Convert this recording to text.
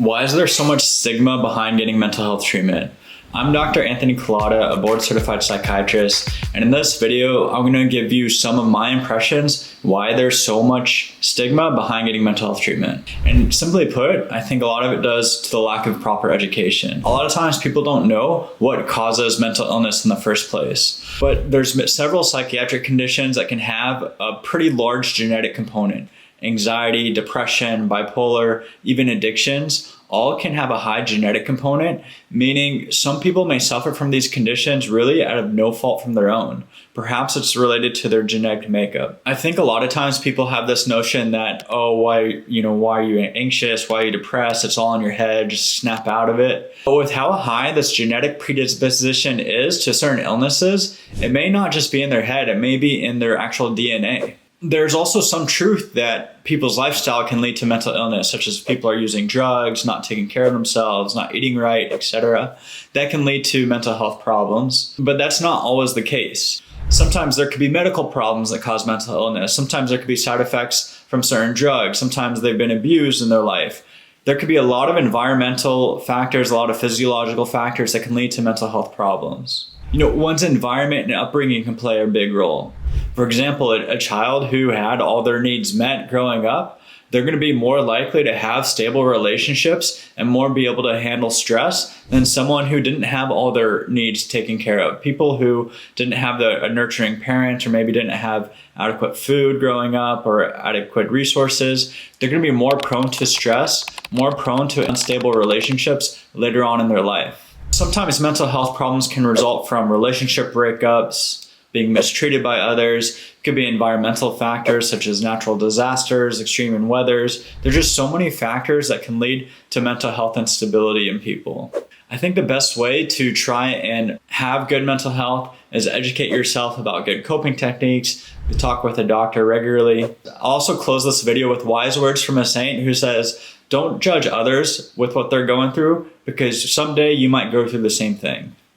Why is there so much stigma behind getting mental health treatment? I'm Dr. Anthony Collada, a board-certified psychiatrist, and in this video, I'm going to give you some of my impressions why there's so much stigma behind getting mental health treatment. And simply put, I think a lot of it does to the lack of proper education. A lot of times people don't know what causes mental illness in the first place, but there's several psychiatric conditions that can have a pretty large genetic component. Anxiety, depression, bipolar, even addictions, all can have a high genetic component, meaning some people may suffer from these conditions really out of no fault from their own. Perhaps it's related to their genetic makeup. I think a lot of times people have this notion that, oh, why are you anxious? Why are you depressed? It's all in your head, just snap out of it. But with how high this genetic predisposition is to certain illnesses, it may not just be in their head, it may be in their actual DNA. There's also some truth that people's lifestyle can lead to mental illness, such as people are using drugs, not taking care of themselves, not eating right, etc. That can lead to mental health problems, but that's not always the case. Sometimes there could be medical problems that cause mental illness. Sometimes there could be side effects from certain drugs. Sometimes they've been abused in their life. There could be a lot of environmental factors, a lot of physiological factors that can lead to mental health problems. One's environment and upbringing can play a big role. For example, a child who had all their needs met growing up, they're going to be more likely to have stable relationships and more be able to handle stress than someone who didn't have all their needs taken care of. People who didn't have a nurturing parent or maybe didn't have adequate food growing up or adequate resources, they're going to be more prone to stress, more prone to unstable relationships later on in their life. Sometimes mental health problems can result from relationship breakups, being mistreated by others. It could be environmental factors such as natural disasters, extreme weathers. There's just so many factors that can lead to mental health instability in people. I think the best way to try and have good mental health is educate yourself about good coping techniques, talk with a doctor regularly. I'll also close this video with wise words from a saint who says, don't judge others with what they're going through because someday you might go through the same thing.